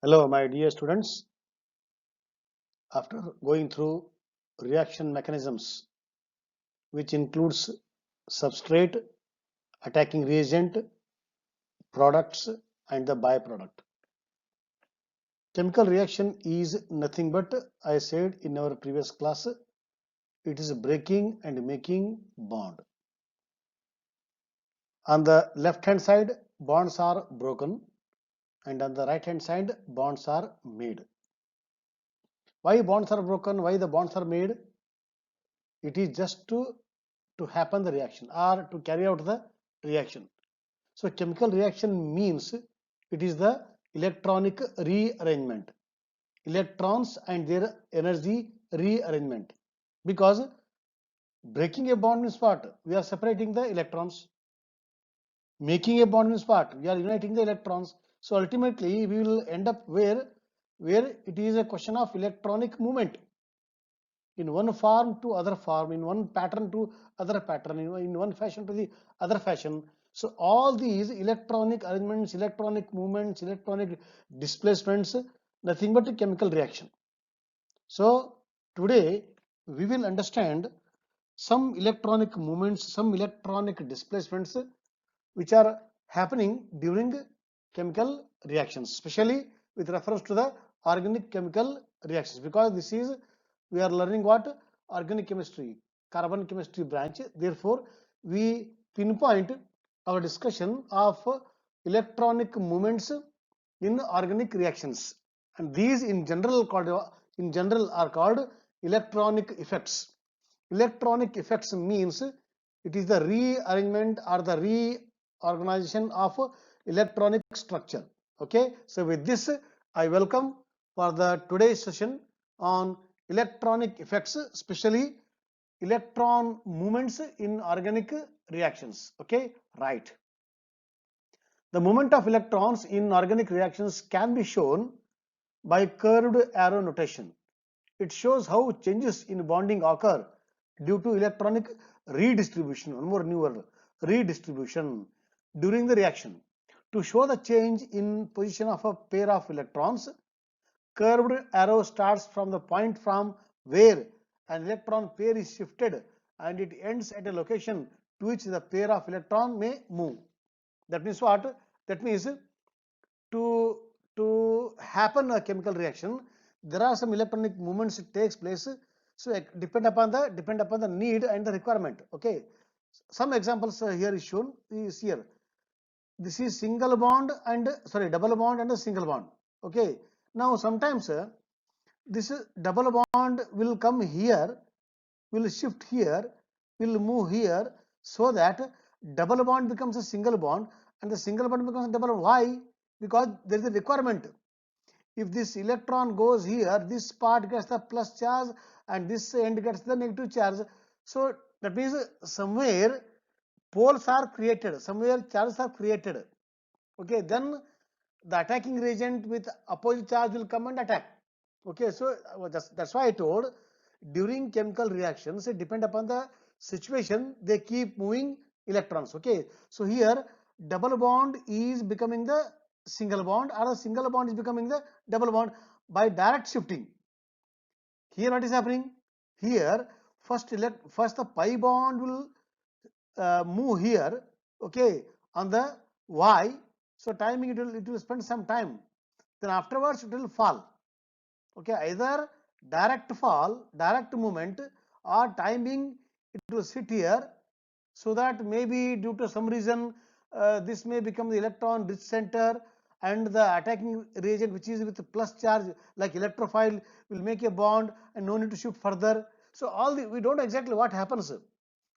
Hello, my dear students. After going through reaction mechanisms, which includes substrate, attacking reagent, products, and the byproduct. Chemical reaction is nothing but, I said in our previous class, it is breaking and making bond. On the left hand side, bonds are broken, and on the right hand side, bonds are made. Why bonds are broken? Why the bonds are made? It is just to happen the reaction or to carry out the reaction. So chemical reaction means it is the electronic rearrangement, electrons and their energy rearrangement. Because breaking a bond means what? We are separating the electrons. Making a bond means what? We are uniting the electrons. So ultimately we will end up where it is a question of electronic movement in one form to other form, in one pattern to other pattern, in one fashion to the other fashion. So all these electronic arrangements, electronic movements, electronic displacements, nothing but a chemical reaction. So today we will understand some electronic movements, some electronic displacements which are happening during chemical reactions, especially with reference to the organic chemical reactions, because this is we are learning what? Organic chemistry, carbon chemistry branch. Therefore, we pinpoint our discussion of electronic movements in organic reactions, and these in general are called electronic effects. Electronic effects means it is the rearrangement or the reorganization of electronic structure. Okay, so with this I welcome for the today's session on electronic effects, especially electron movements in organic reactions. Okay, right. The movement of electrons in organic reactions can be shown by curved arrow notation. It shows how changes in bonding occur due to electronic redistribution. One more new word, redistribution during the reaction. To show the change in position of a pair of electrons, curved arrow starts from the point from where an electron pair is shifted and it ends at a location to which the pair of electron may move. That means what? That means to happen a chemical reaction, there are some electronic movements that takes place. So depend upon the need and the requirement. Okay, some examples here is shown is here. This is single bond and double bond and a single bond. Okay, now sometimes this double bond will come here, will shift here, will move here, so that double bond becomes a single bond and the single bond becomes a double bond. Why? Because there is a requirement. If this electron goes here, this part gets the plus charge and this end gets the negative charge. So that means somewhere poles are created, somewhere charges are created. Okay, then the attacking reagent with opposite charge will come and attack. Okay, so that's why I told during chemical reactions, it depend upon the situation, they keep moving electrons. Okay, so here double bond is becoming the single bond or a single bond is becoming the double bond by direct shifting. Here what is happening? Here first the pi bond will move here, okay, on the y. So timing it will spend some time, then afterwards it will fall. Okay, either direct fall, direct movement, or timing it will sit here, so that maybe due to some reason this may become the electron rich center and the attacking reagent which is with plus charge like electrophile will make a bond and no need to shift further. So all the we don't know exactly what happens.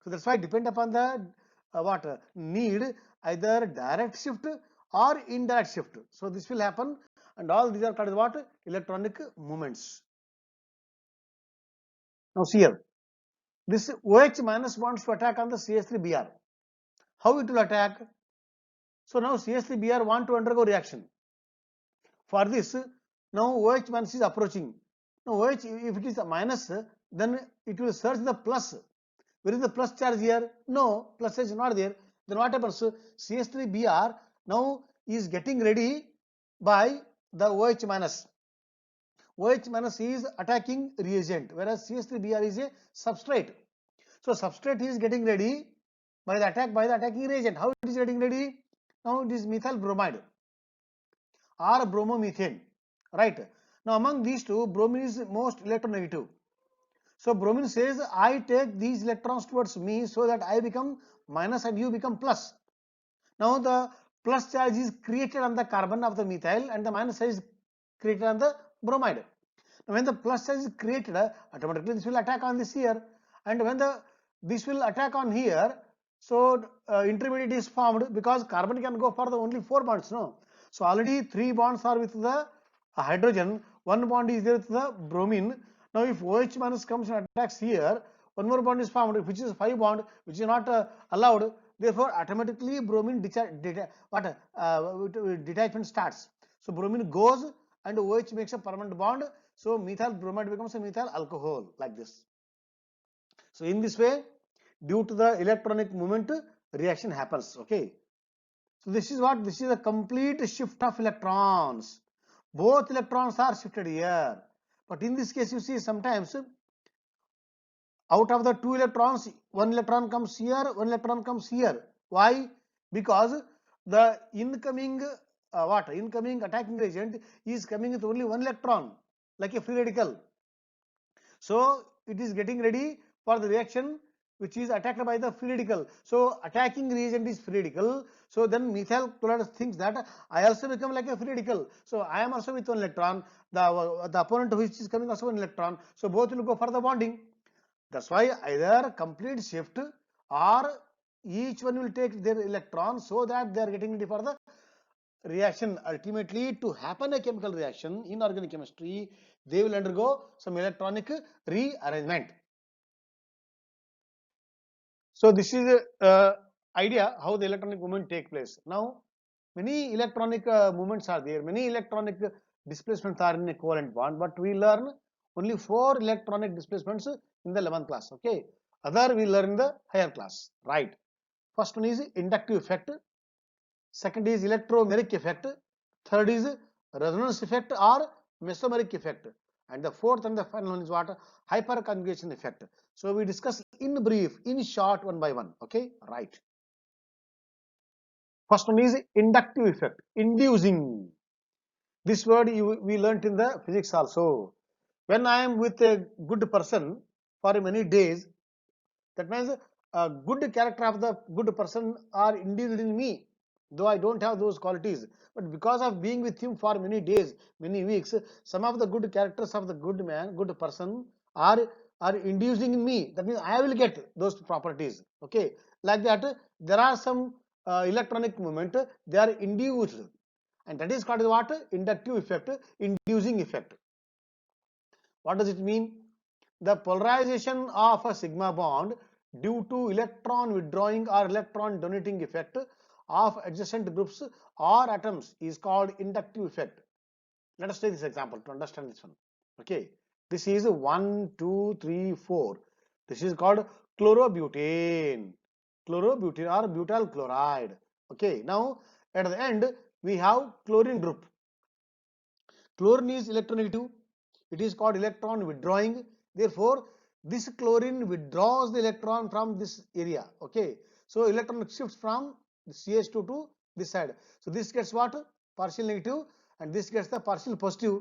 So that's why depend upon the need either direct shift or indirect shift. So this will happen, and all these are called what? Electronic movements. Now see here, this OH minus wants to attack on the CH3Br. How it will attack? So now CH3Br want to undergo reaction. For this, now OH minus is approaching. Now OH, if it is a minus, then it will search the plus. Where is the plus charge here? No, plus charge is not there. Then what happens? CH3Br now is getting ready by the OH minus. OH minus is attacking reagent, whereas CH3Br is a substrate. So substrate is getting ready by the attacking reagent. How it is getting ready? Now it is methyl bromide or bromomethane, right? Now among these two, bromine is most electronegative. So bromine says, I take these electrons towards me so that I become minus and you become plus. Now the plus charge is created on the carbon of the methyl and the minus charge is created on the bromide. Now when the plus charge is created, automatically this will attack on this here, and when this will attack on here, so intermediate is formed because carbon can go for the only 4 bonds, no? So already 3 bonds are with the hydrogen, 1 bond is there with the bromine. Now if OH minus comes and attacks here, 1 more bond is formed, which is 5 bond, which is not allowed. Therefore automatically bromine detachment starts. So bromine goes and OH makes a permanent bond. So methyl bromide becomes a methyl alcohol, like this. So in this way, due to the electronic movement, reaction happens. Okay. So this is what? This is a complete shift of electrons. Both electrons are shifted here. But in this case, you see sometimes out of the 2 electrons, 1 electron comes here, 1 electron comes here. Why? Because the incoming incoming attacking reagent is coming with only 1 electron, like a free radical. So it is getting ready for the reaction which is attacked by the free radical. So attacking reagent is free radical. So then methyl chloride thinks that I also become like a free radical. So I am also with 1 electron. The opponent which is coming also 1 electron. So both will go for the bonding. That's why either complete shift or each one will take their electron so that they are getting ready for the reaction. Ultimately, to happen a chemical reaction in organic chemistry, they will undergo some electronic rearrangement. So this is a idea how the electronic movement take place. Now many electronic movements are there, many electronic displacements are in a covalent bond, but we learn only 4 electronic displacements in the 11th class. Okay, other we learn in the higher class, right? First one is inductive effect, second is electromagnetic effect, third is resonance effect or mesomeric effect, and the fourth and the final one is what? Hyperconjugation effect. So we discuss in brief, in short, one by one. Okay, right. First one is inductive effect, inducing. This word we learnt in the physics also. When I am with a good person for many days, that means a good character of the good person are induced in me, though I don't have those qualities. But because of being with him for many days, many weeks, some of the good characters of the good man, good person are inducing in me. That means I will get those properties. Okay, like that, there are some electronic movement, they are induced, and that is called what? Inductive effect, inducing effect. What does it mean? The polarization of a sigma bond due to electron withdrawing or electron donating effect of adjacent groups or atoms is called inductive effect. Let us take this example to understand this one. Okay, this is 1, 2, 3, 4. This is called chlorobutane, chlorobutane or butyl chloride. Okay, now at the end we have chlorine group. Chlorine is electronegative. It is called electron withdrawing. Therefore, this chlorine withdraws the electron from this area. Okay. So electron shifts from the CH2 to this side. So this gets what? Partial negative, and this gets the partial positive.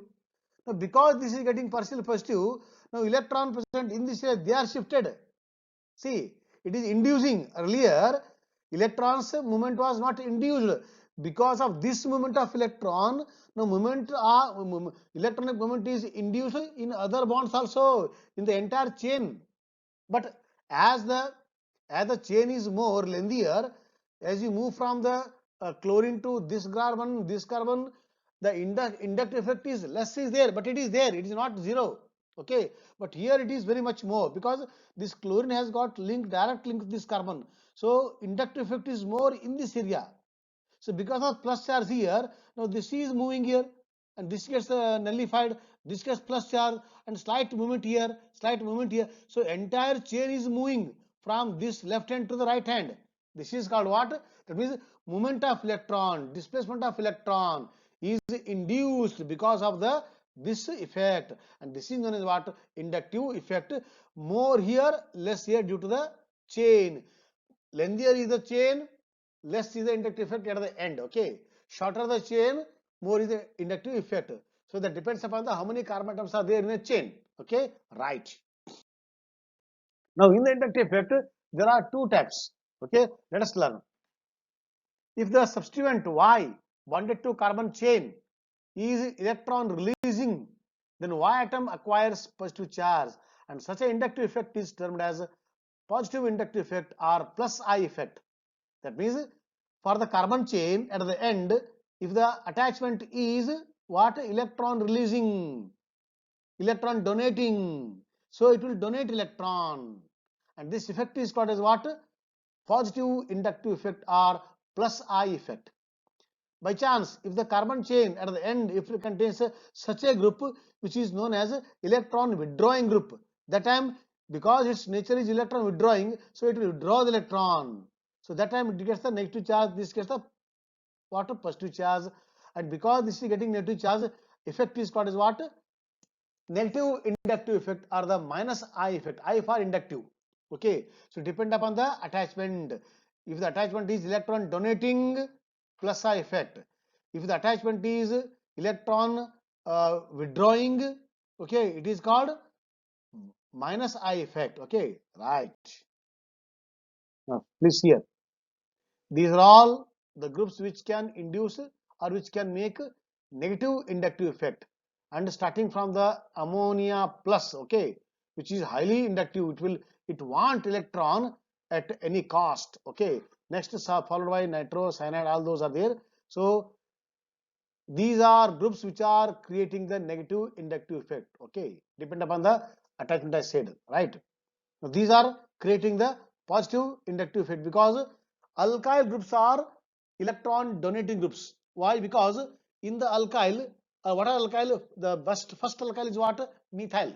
Now because this is getting partial positive, now electron present in this area, they are shifted. See, it is inducing. Earlier, electrons movement was not induced. Because of this movement of electron, now electronic movement is induced in other bonds also, in the entire chain. But as the chain is more lengthier, as you move from the chlorine to this carbon, the inductive effect is less is there, but it is there. It is not zero. Okay, but here it is very much more because this chlorine has got direct link with this carbon. So inductive effect is more in this area. So because of plus charge here, now this is moving here and this gets nullified, this gets plus charge and slight movement here, slight movement here. So entire chain is moving from this left hand to the right hand. This is called what? That means movement of electron, displacement of electron is induced because of this effect, and this is known as what? Inductive effect. More here, less here due to the chain. Lengthier is the chain, less is the inductive effect at the end. Okay, shorter the chain, more is the inductive effect. So that depends upon the how many carbon atoms are there in a chain. Okay, right. Now in the inductive effect, there are two types. Okay, let us learn. If the substituent Y bonded to carbon chain is electron releasing, then Y atom acquires positive charge, and such an inductive effect is termed as positive inductive effect or plus I effect. That means for the carbon chain at the end, if the attachment is what? Electron releasing, electron donating, so it will donate electron, and this effect is called as what? Positive inductive effect or plus I effect. By chance, if the carbon chain at the end, if it contains such a group which is known as electron withdrawing group, that time, because its nature is electron withdrawing, so it will withdraw the electron. So that time it gets the negative charge, this gets the what? Positive charge, and because this is getting negative charge, effect is called as what? Negative inductive effect or the minus I effect. I for inductive. Okay, so depend upon the attachment. If the attachment is electron donating, plus I effect. If the attachment is electron withdrawing, okay, it is called minus I effect. Okay, right. Now please here, these are all the groups which can induce or which can make negative inductive effect, and starting from the ammonia plus, okay, which is highly inductive, it want electron at any cost. Okay, next is followed by nitro, cyanide, all those are there. So these are groups which are creating the negative inductive effect. Okay, depend upon the attachment I said, right? Now these are creating the positive inductive effect because alkyl groups are electron donating groups. Why? Because in the alkyl, what are alkyl? The first alkyl is what? Methyl.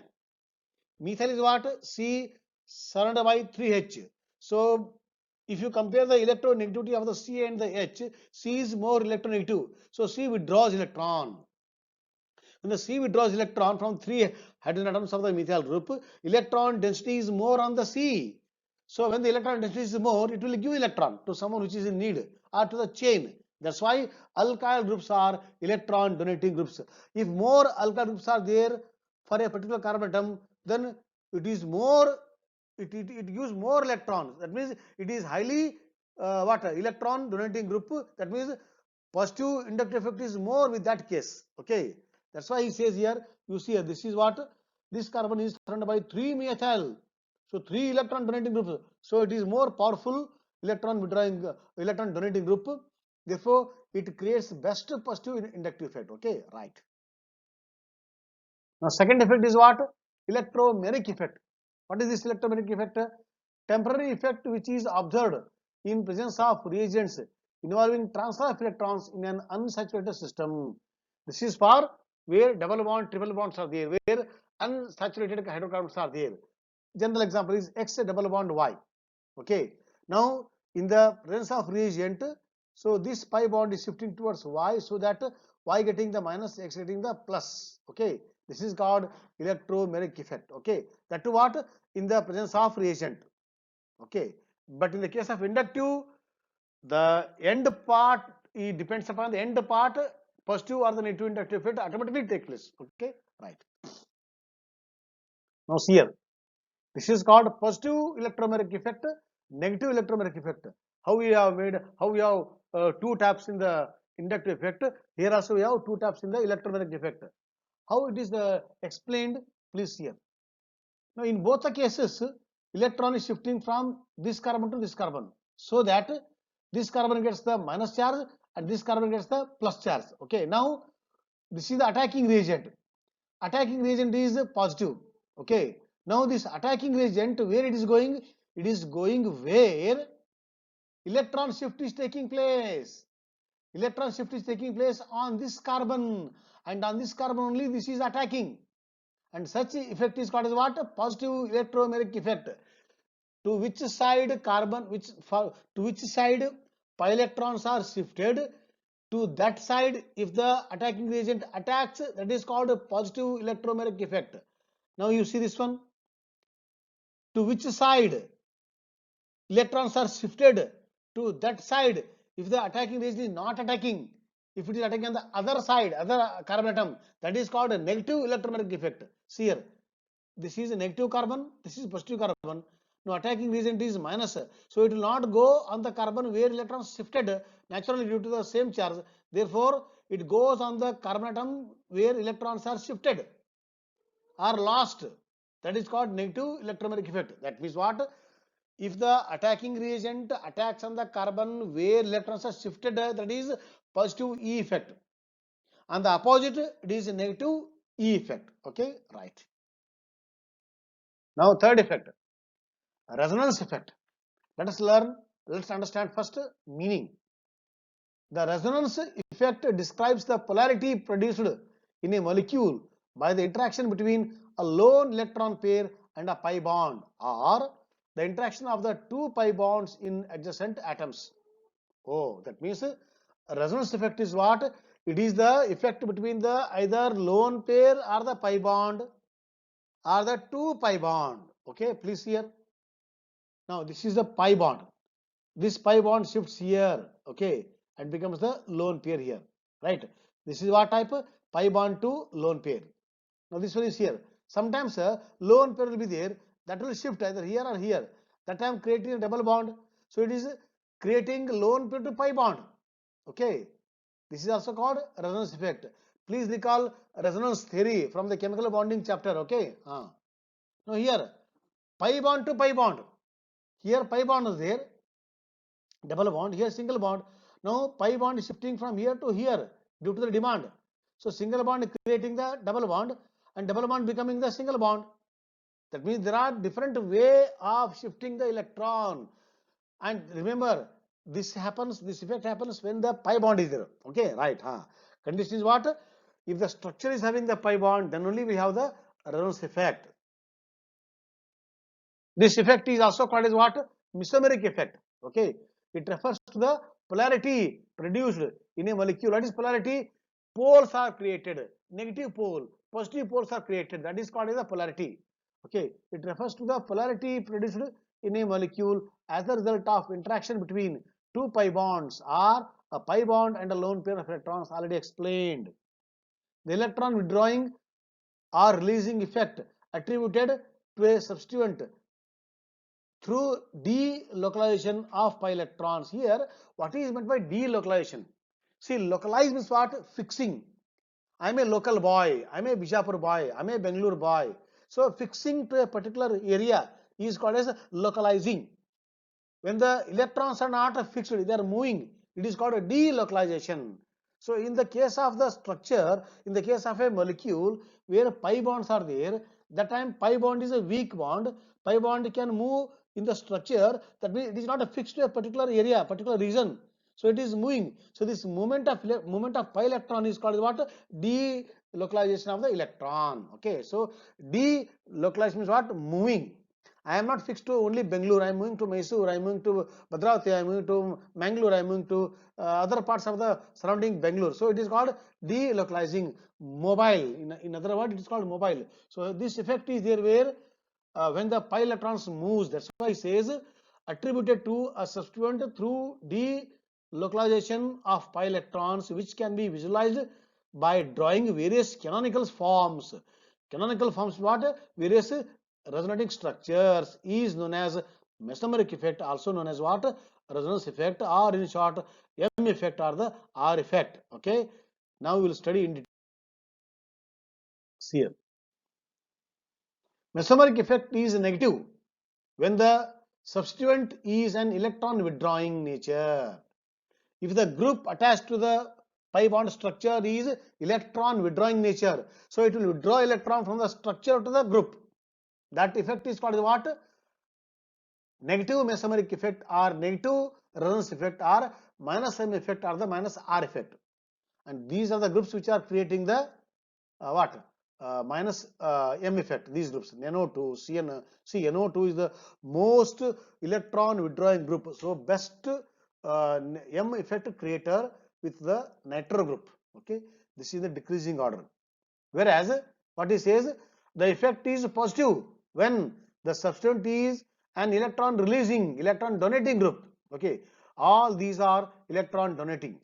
Methyl is what? C surrounded by 3H. So if you compare the electronegativity of the C and the H, C is more electronegative. So C withdraws electron. When the C withdraws electron from 3 hydrogen atoms of the methyl group, electron density is more on the C. So when the electron density is more, it will give electron to someone which is in need or to the chain. That's why alkyl groups are electron donating groups. If more alkyl groups are there for a particular carbon atom, then it is more, it gives more electrons. That means it is highly what? Electron donating group. That means positive inductive effect is more with that case. Okay, that's why he says here, you see here, this is what? This carbon is surrounded by 3 methyl. So 3 electron donating groups. So it is more powerful electron withdrawing, electron donating group. Therefore, it creates best positive inductive effect. Okay, right. Now, second effect is what? Electromagnetic effect. What is this electromagnetic effect? Temporary effect which is observed in presence of reagents involving transfer of electrons in an unsaturated system. This is for where double bond, triple bonds are there, where unsaturated hydrocarbons are there. General example is X double bond Y. Okay. Now, in the presence of reagent, so this pi bond is shifting towards Y, so that Y getting the minus, X getting the plus. Okay. This is called electromagnetic effect. Okay. That to what? In the presence of reagent. Okay. But in the case of inductive, the end part, it depends upon the end part, positive or the negative inductive effect automatically take place. Okay. Right. Now see here, this is called positive electromagnetic effect, negative electromagnetic effect. How we have made, how we have two taps in the inductive effect. Here also we have two taps in the electromagnetic effect. How it is explained, please here. Now in both the cases, electron is shifting from this carbon to this carbon, so that this carbon gets the minus charge and this carbon gets the plus charge. Okay, now this is the attacking reagent. Attacking reagent is positive. Okay, now this attacking reagent, where it is going? It is going where electron shift is taking place. Electron shift is taking place on this carbon, and on this carbon only this is attacking, and such effect is called as what? Positive electromagnetic effect. To which side carbon, to which side pi electrons are shifted, to that side, if the attacking reagent attacks, that is called a positive electromagnetic effect. Now you see this one. To which side electrons are shifted, to that side, if the attacking reagent is not attacking, if it is attacking on the other side, other carbon atom, that is called a negative electromagnetic effect. See here, this is a negative carbon, this is positive carbon. Now attacking reagent is minus, so it will not go on the carbon where electrons shifted naturally due to the same charge. Therefore, it goes on the carbon atom where electrons are shifted or lost. That is called negative electromagnetic effect. That means what? If the attacking reagent attacks on the carbon where electrons are shifted, that is positive E effect. On the opposite, it is a negative E effect. Okay, right. Now third effect, resonance effect. Let us learn, let's understand first meaning. The resonance effect describes the polarity produced in a molecule by the interaction between a lone electron pair and a pi bond, or the interaction of the two pi bonds in adjacent atoms. Oh, that means resonance effect is what? It is the effect between the either lone pair or the pi bond or the two pi bond. Okay, please here. Now this is the pi bond. This pi bond shifts here, okay, and becomes the lone pair here, right? This is what type? Pi bond to lone pair. Now this one is here. Sometimes lone pair will be there, that will shift either here or here. That time creating a double bond. So it is creating lone pair to pi bond. Okay. This is also called resonance effect. Please recall resonance theory from the chemical bonding chapter. Okay. Now here pi bond to pi bond. Here pi bond is there, double bond, here single bond. Now pi bond is shifting from here to here due to the demand. So single bond creating the double bond and double bond becoming the single bond. That means there are different way of shifting the electron. And remember, this effect happens when the pi bond is there. Okay, right. Condition is what? If the structure is having the pi bond, then only we have the resonance effect. This effect is also called as what? Mesomeric effect. Okay, it refers to the polarity produced in a molecule. What is polarity? Poles are created. Negative pole, positive poles are created. That is called as the polarity. Okay, it refers to the polarity produced in a molecule as a result of interaction between two pi bonds or a pi bond and a lone pair of electrons, already explained. The electron withdrawing or releasing effect attributed to a substituent through delocalization of pi electrons. Here, what is meant by delocalization? See, localize means what? Fixing. I am a local boy, I am a Bijapur boy, I am a Bangalore boy. So, fixing to a particular area is called as localizing. When the electrons are not fixed, they are moving, it is called a delocalization. So in the case of the structure, in the case of a molecule where pi bonds are there, that time pi bond is a weak bond. Pi bond can move in the structure, that means it is not fixed to a particular area, particular region. So it is moving. So this movement of pi electron is called what? Delocalization of the electron. Okay, so delocalization means what? Moving. I am not fixed to only Bangalore. I am moving to Mysore. I am moving to Bhadravati. I am moving to Mangalore. I am moving to other parts of the surrounding Bangalore. So it is called delocalizing, mobile. In other words, it is called mobile. So this effect is there where when the pi electrons moves. That's why it says attributed to a substituent through delocalization of pi electrons, which can be visualized by drawing various canonical forms. Canonical forms what? Various resonating structures is known as mesomeric effect, also known as what? Resonance effect, or in short M effect or the R effect. Okay, now we will study in detail here. Mesomeric effect is negative when the substituent is an electron withdrawing nature. If the group attached to the pi bond structure is electron withdrawing nature, so it will withdraw electron from the structure to the group. That effect is called what? Negative mesomeric effect or negative resonance effect or minus M effect or the minus R effect. And these are the groups which are creating the what? Minus M effect. These groups NO2, CN, see NO2 is the most electron withdrawing group. So best M effect creator with the nitro group. Okay, this is the decreasing order. Whereas what he says, the effect is positive when the substituent is an electron releasing, electron donating group. Okay, all these are electron donating.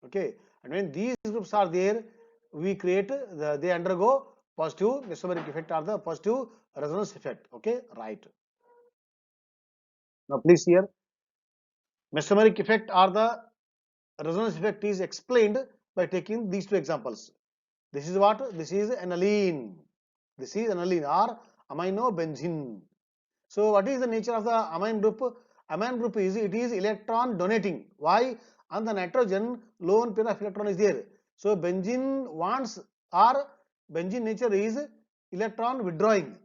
Okay, and when these groups are there, we create they undergo positive mesomeric effect or the positive resonance effect. Okay, right. Now please here, mesomeric effect or the resonance effect is explained by taking these two examples. This is what? This is aniline. This is aniline or aminobenzene. So what is the nature of the amine group? Amine group is, it is electron donating. Why? On the nitrogen, lone pair of electron is there. So benzene wants, or benzene nature is electron withdrawing.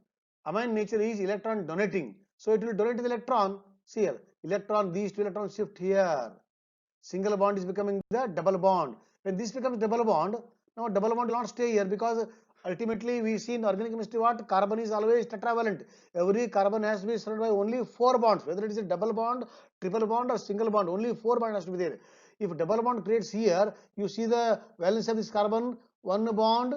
Amine nature is electron donating. So it will donate the electron. See here, electron, these two electrons shift here. Single bond is becoming the double bond. When this becomes double bond, now double bond will not stay here, because ultimately we see in organic chemistry what? Carbon is always tetravalent. Every carbon has to be surrounded by only 4 bonds, whether it is a double bond, triple bond or single bond, only 4 bonds has to be there. If double bond creates here, you see the valence of this carbon, 1 bond,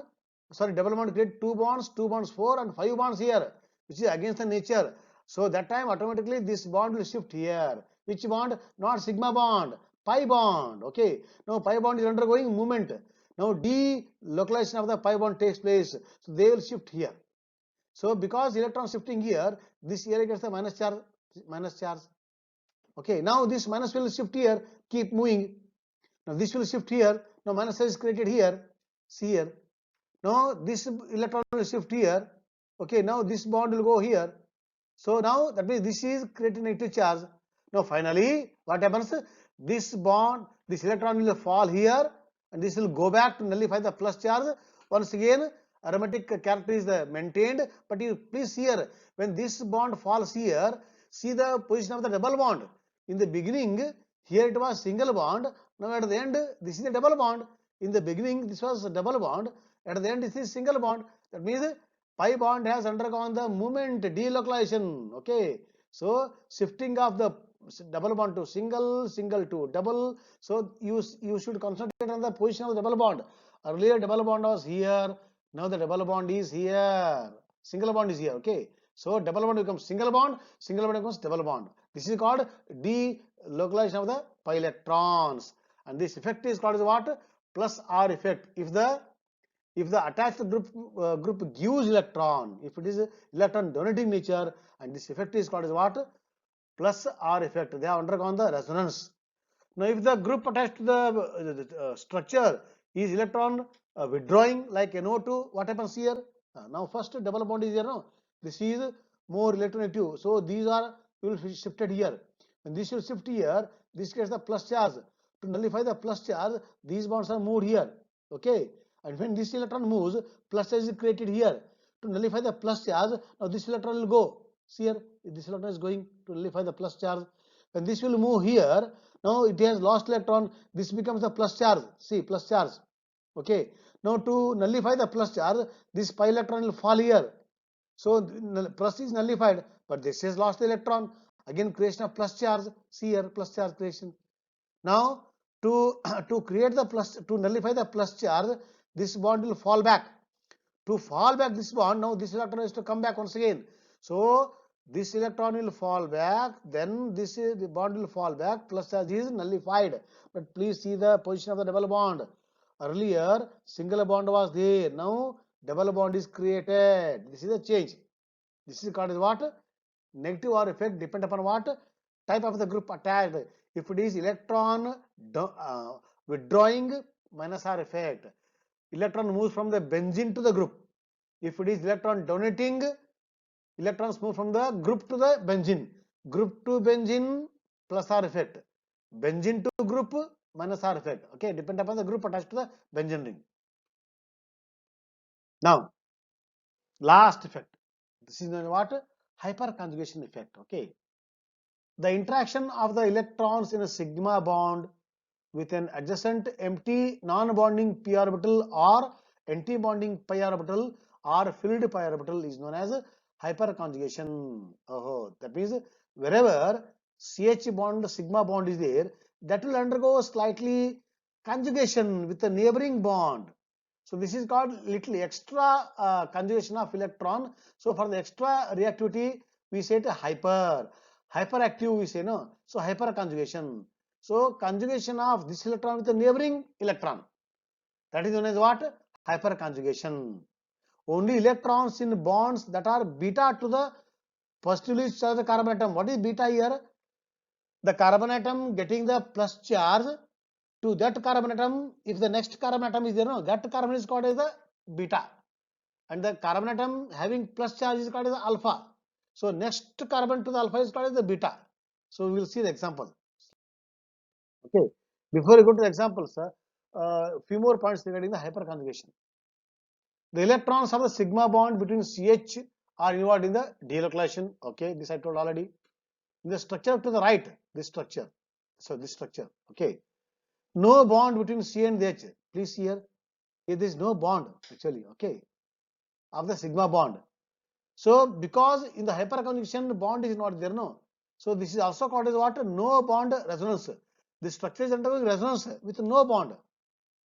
sorry, double bond create 2 bonds 4 and 5 bonds here, which is against the nature. So that time automatically this bond will shift here. Which bond? Not sigma bond, pi bond. Okay, now pi bond is undergoing movement. Now delocalization of the pi bond takes place, so they will shift here. So because electron shifting here, this here gets the minus charge, minus charge. Okay, now this minus will shift here, keep moving. Now this will shift here, now minus charge is created here. See here, now this electron will shift here. Okay, now this bond will go here. So now that means this is creating negative charge. Now finally what happens? This bond, this electron will fall here, and this will go back to nullify the plus charge. Once again aromatic character is maintained, but you please here, when this bond falls here, see the position of the double bond. In the beginning here it was single bond, now at the end this is a double bond. In the beginning this was a double bond, at the end this is single bond. That means pi bond has undergone the movement delocalization. Okay, so shifting of the double bond to single, single to double. So you should concentrate on the position of the double bond. Earlier double bond was here, now the double bond is here, single bond is here. Okay, so double bond becomes single bond becomes double bond. This is called delocalization of the pi electrons, and this effect is called as what? Plus R effect. If the attached group gives electron, if it is electron donating nature, and this effect is called as what? Plus R effect. They have undergone the resonance. Now if the group attached to the structure is electron withdrawing like NO2, what happens here? Now first double bond is here. No, this is more electronegative, so these are will shifted here. When this will shift here, this gets the plus charge. To nullify the plus charge, these bonds are moved here. Okay, and when this electron moves, plus charge is created here. To nullify the plus charge, now this electron will go. See here, this electron is going to nullify the plus charge. When this will move here, now it has lost electron, this becomes the plus charge. See, plus charge. Okay, now to nullify the plus charge, this pi electron will fall here. So plus is nullified, but this has lost the electron. Again creation of plus charge. See here, plus charge creation. Now to to create the plus, to nullify the plus charge, this bond will fall back. To fall back this bond, now this electron is to come back once again. So this electron will fall back, then this is the bond will fall back, plus charge is nullified. But please see the position of the double bond. Earlier single bond was there, now double bond is created. This is a change. This is called as what? Negative R effect, depend upon what? Type of the group attached. If it is electron withdrawing, minus R effect. Electron moves from the benzene to the group. If it is electron donating, electrons move from the group to the benzene. Group to benzene, plus R effect. Benzene to group, minus R effect. Okay, depend upon the group attached to the benzene ring. Now last effect, this is known as what? Hyperconjugation effect. Okay, the interaction of the electrons in a sigma bond with an adjacent empty non-bonding p orbital or anti-bonding pi orbital or filled pi orbital is known as hyperconjugation. Oh, that means wherever CH bond, sigma bond is there, that will undergo slightly conjugation with a neighboring bond. So this is called little extra conjugation of electron. So for the extra reactivity, we say it hyperactive we say, no. So hyperconjugation. So conjugation of this electron with a neighboring electron. That is known as what? Hyperconjugation. Only electrons in bonds that are beta to the positively charged carbon atom. What is beta here? The carbon atom getting the plus charge to that carbon atom. If the next carbon atom is there, no, that carbon is called as the beta, and the carbon atom having plus charge is called as the alpha. So next carbon to the alpha is called as the beta. So we will see the example. Okay. Before we go to the examples, few more points regarding the hyperconjugation. The electrons of the sigma bond between CH are involved in the delocalization. Okay, this I told already. In the structure to the right, this structure. So this structure. Okay. No bond between C and H. Please see here. Here there is no bond actually. Okay. Of the sigma bond. So because in the hyperconjugation bond is not there, no. So this is also called as what? No bond resonance. This structure is undergoing resonance with no bond.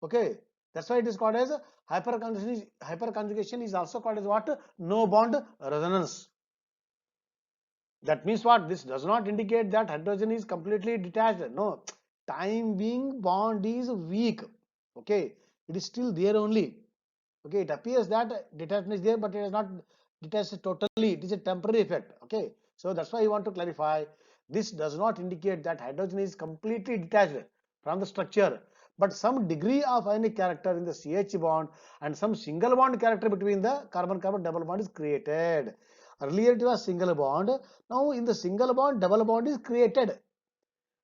Okay. That's why it is called as hyperconjugation. Hyperconjugation is also called as what? No bond resonance. That means what? This does not indicate that hydrogen is completely detached. No. Time being bond is weak. Okay. It is still there only. Okay. It appears that detachment is there, but it is not detached totally. It is a temporary effect. Okay. So that's why I want to clarify. This does not indicate that hydrogen is completely detached from the structure, but some degree of ionic character in the CH bond and some single bond character between the carbon-carbon double bond is created. Earlier it was single bond. Now in the single bond, double bond is created.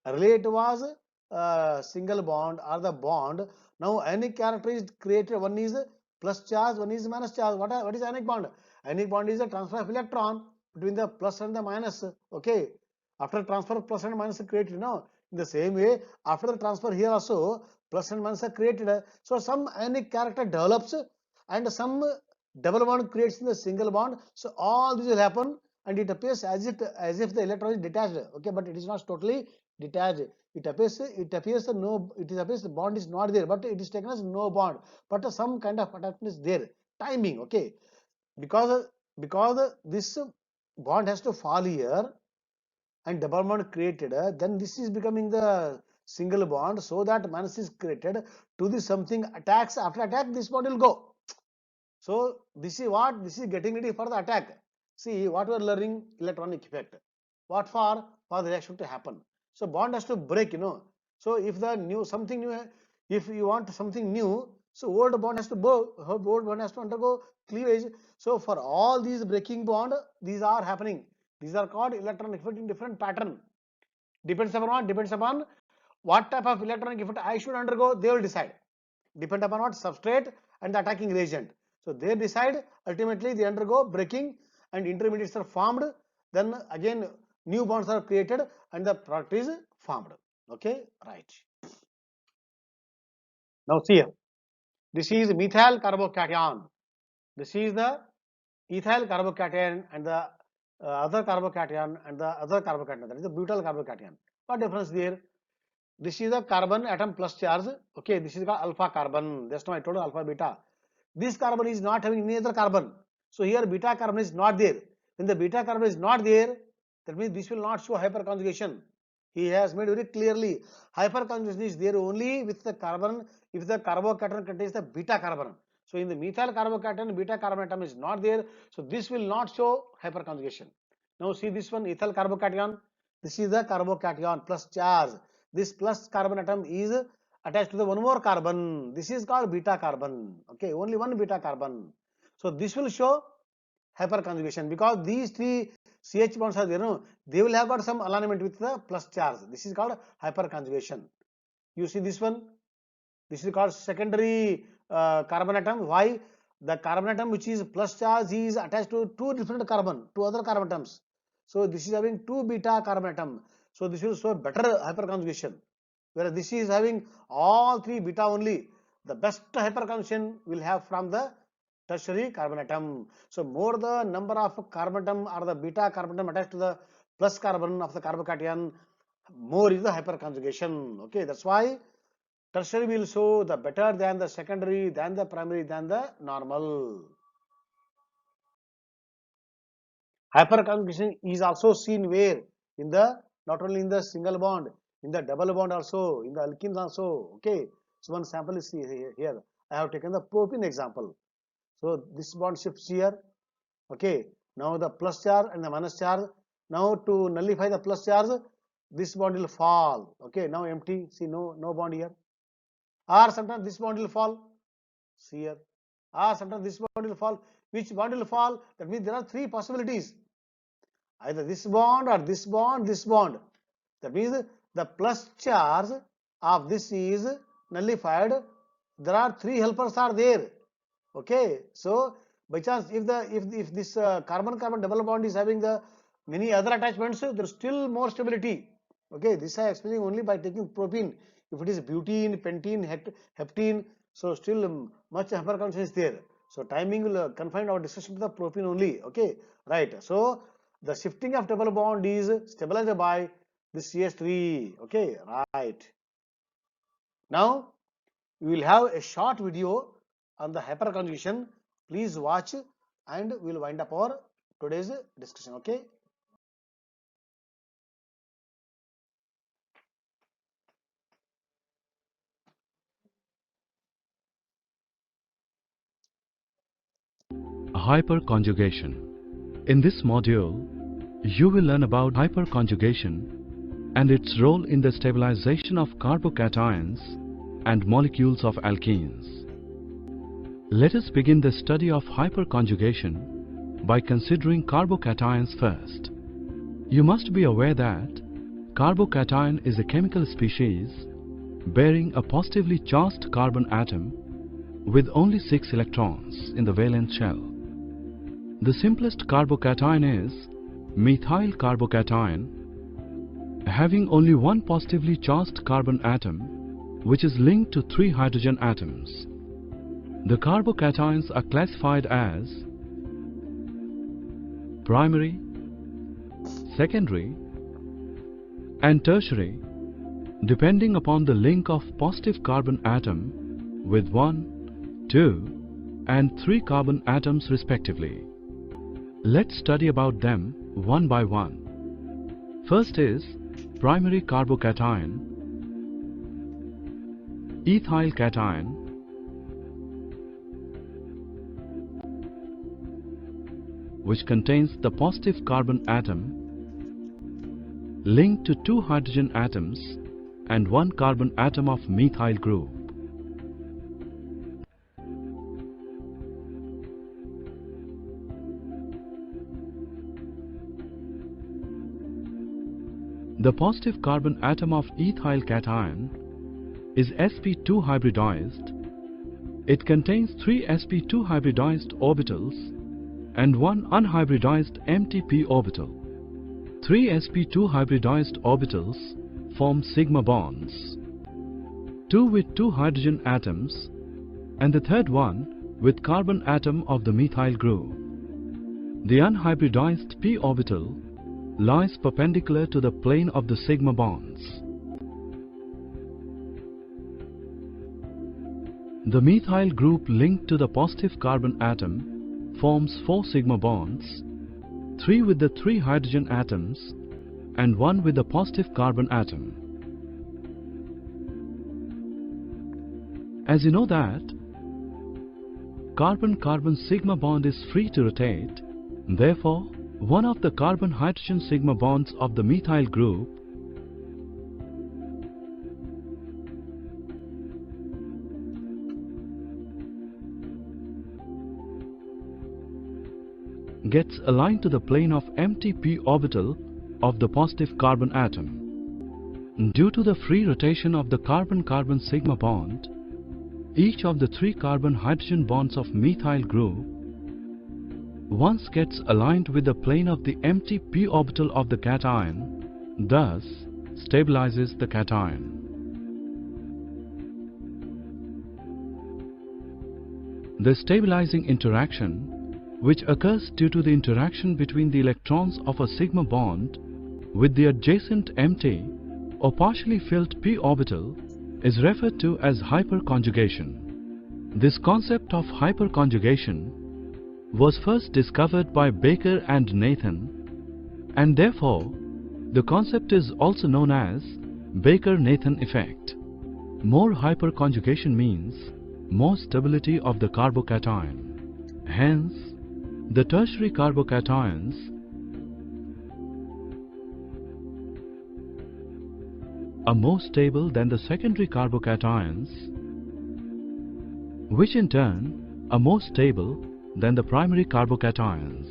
Earlier it was single bond or the bond. Now ionic character is created. One is plus charge, one is minus charge. What is ionic bond? Ionic bond is the transfer of electron between the plus and the minus. Okay. After transfer, plus and minus are created. Now in the same way, after the transfer here also plus and minus are created. So some ionic character develops and some double bond creates in the single bond. So all this will happen and it appears as if the electron is detached. Okay, but it is not totally detached. It appears the bond is not there, but it is taken as no bond, but some kind of attachment is there. Timing. Okay, because this bond has to fall here and double bond created, then this is becoming the single bond, so that minus is created to the something attacks. After attack, this bond will go. So this is what? This is getting ready for the attack. See what we are learning, electronic effect. What for? For the reaction to happen. So bond has to break, So if the new something new, if you want something new, so old bond has to old bond has to undergo cleavage. So for all these breaking bond, these are happening. These are called electronic effect in different pattern. Depends upon what? Depends upon what type of electronic effect I should undergo. They will decide. Depend upon what? Substrate and the attacking reagent. So they decide. Ultimately they undergo breaking and intermediates are formed. Then again new bonds are created and the product is formed. Okay, right. Now see here. This is methyl carbocation. This is the ethyl carbocation and the other carbocation and the other carbocation. That is the butyl carbocation. What difference there? This is a carbon atom plus charge. Okay, this is called alpha carbon. Just now I told you alpha beta. This carbon is not having any other carbon. So here beta carbon is not there. When the beta carbon is not there, that means this will not show hyperconjugation. He has made very clearly hyperconjugation is there only with the carbon if the carbocation contains the beta carbon. So in the methyl carbocation, beta carbon atom is not there. So this will not show hyperconjugation. Now see this one, ethyl carbocation. This is the carbocation plus charge. This plus carbon atom is attached to the one more carbon. This is called beta carbon. Okay, only one beta carbon. So this will show hyperconjugation because these three CH bonds are there. No, they will have got some alignment with the plus charge. This is called hyperconjugation. You see this one. This is called secondary carbon atom. Why? The carbon atom which is plus charge is attached to two different carbon, two other carbon atoms. So this is having two beta carbon atom. So this will show better hyperconjugation. Whereas this is having all three beta only. The best hyperconjugation will have from the tertiary carbon atom. So more the number of carbon atom or the beta carbon atom attached to the plus carbon of the carbocation, more is the hyperconjugation. Okay, that's why tertiary will show the better than the secondary, than the primary, than the normal. Hyperconjugation is also seen where? In the, not only in the single bond, in the double bond also, in the alkenes also. Okay. So one sample is here. I have taken the propene example. So this bond shifts here. Okay. Now the plus charge and the minus charge. Now to nullify the plus charge, this bond will fall. Okay. Now empty. See, no bond here. Or sometimes this bond will fall. See here. Or sometimes this bond will fall. Which bond will fall? That means there are three possibilities. Either this bond or this bond, this bond. That means the plus charge of this is nullified. There are three helpers are there. Okay. So by chance, if this carbon-carbon double bond is having the many other attachments, there is still more stability. Okay. This I am explaining only by taking propene. If it is butene, pentene, heptene, so still much hyperconjugation is there. So timing will confine our discussion to the propene only. Okay. Right. So the shifting of double bond is stabilized by this CH3. Okay. Right. Now we will have a short video on the hyperconjugation. Please watch and we will wind up our today's discussion. Okay. Hyperconjugation. In this module, you will learn about hyperconjugation and its role in the stabilization of carbocations and molecules of alkenes. Let us begin the study of hyperconjugation by considering carbocations first. You must be aware that carbocation is a chemical species bearing a positively charged carbon atom with only 6 electrons in the valence shell. The simplest carbocation is methyl carbocation, having only one positively charged carbon atom which is linked to 3 hydrogen atoms. The carbocations are classified as primary, secondary and tertiary depending upon the link of positive carbon atom with 1, 2 and 3 carbon atoms respectively. Let's study about them one by one. First is primary carbocation, ethyl cation, which contains the positive carbon atom linked to 2 hydrogen atoms and 1 carbon atom of methyl group. The positive carbon atom of ethyl cation is sp2 hybridized. It contains 3 sp2 hybridized orbitals and 1 unhybridized empty p orbital. 3 sp2 hybridized orbitals form sigma bonds, 2 with 2 hydrogen atoms and the third one with carbon atom of the methyl group. The unhybridized p orbital lies perpendicular to the plane of the sigma bonds. The methyl group linked to the positive carbon atom forms 4 sigma bonds, 3 with the 3 hydrogen atoms and 1 with the positive carbon atom. As you know that carbon-carbon sigma bond is free to rotate, therefore one of the carbon-hydrogen sigma bonds of the methyl group gets aligned to the plane of empty p orbital of the positive carbon atom. Due to the free rotation of the carbon-carbon sigma bond, each of the 3 carbon-hydrogen bonds of methyl group once gets aligned with the plane of the empty p orbital of the cation, thus stabilizes the cation. The stabilizing interaction, which occurs due to the interaction between the electrons of a sigma bond with the adjacent empty or partially filled p orbital, is referred to as hyperconjugation. This concept of hyperconjugation was first discovered by Baker and Nathan, and therefore the concept is also known as Baker-Nathan effect. More hyperconjugation means more stability of the carbocation. Hence, the tertiary carbocations are more stable than the secondary carbocations, which in turn are more stable than the primary carbocations.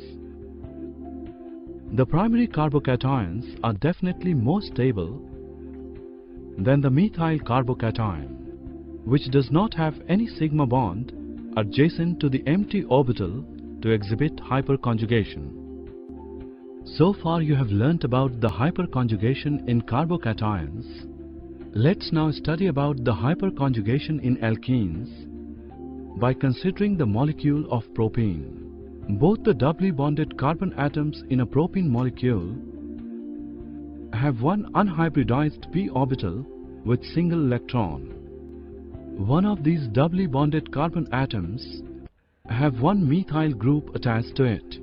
The primary carbocations are definitely more stable than the methyl carbocation, which does not have any sigma bond adjacent to the empty orbital to exhibit hyperconjugation. So far you have learnt about the hyperconjugation in carbocations. Let's now study about the hyperconjugation in alkenes by considering the molecule of propene. Both the doubly bonded carbon atoms in a propene molecule have one unhybridized p orbital with single electron. One of these doubly bonded carbon atoms have one methyl group attached to it.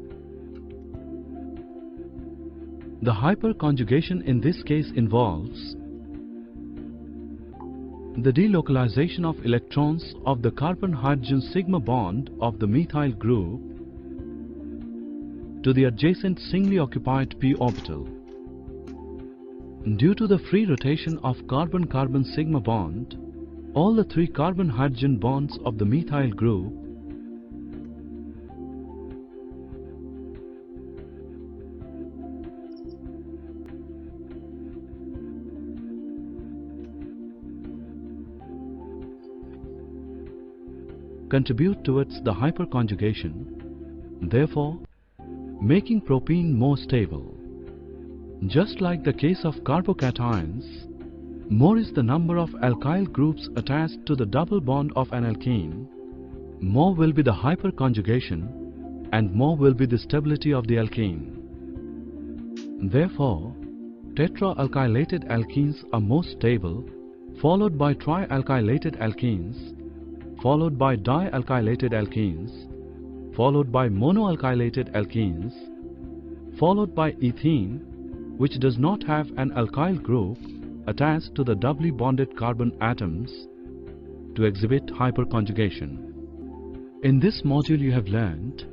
The hyperconjugation in this case involves the delocalization of electrons of the carbon-hydrogen sigma bond of the methyl group to the adjacent singly occupied p orbital. Due to the free rotation of carbon-carbon sigma bond, all the three carbon-hydrogen bonds of the methyl group contribute towards the hyperconjugation, therefore making propene more stable. Just like the case of carbocations, more is the number of alkyl groups attached to the double bond of an alkene, more will be the hyperconjugation and more will be the stability of the alkene. Therefore, tetraalkylated alkenes are more stable, followed by trialkylated alkenes, followed by dialkylated alkenes, followed by monoalkylated alkenes, followed by ethene, which does not have an alkyl group attached to the doubly bonded carbon atoms to exhibit hyperconjugation. In this module you have learned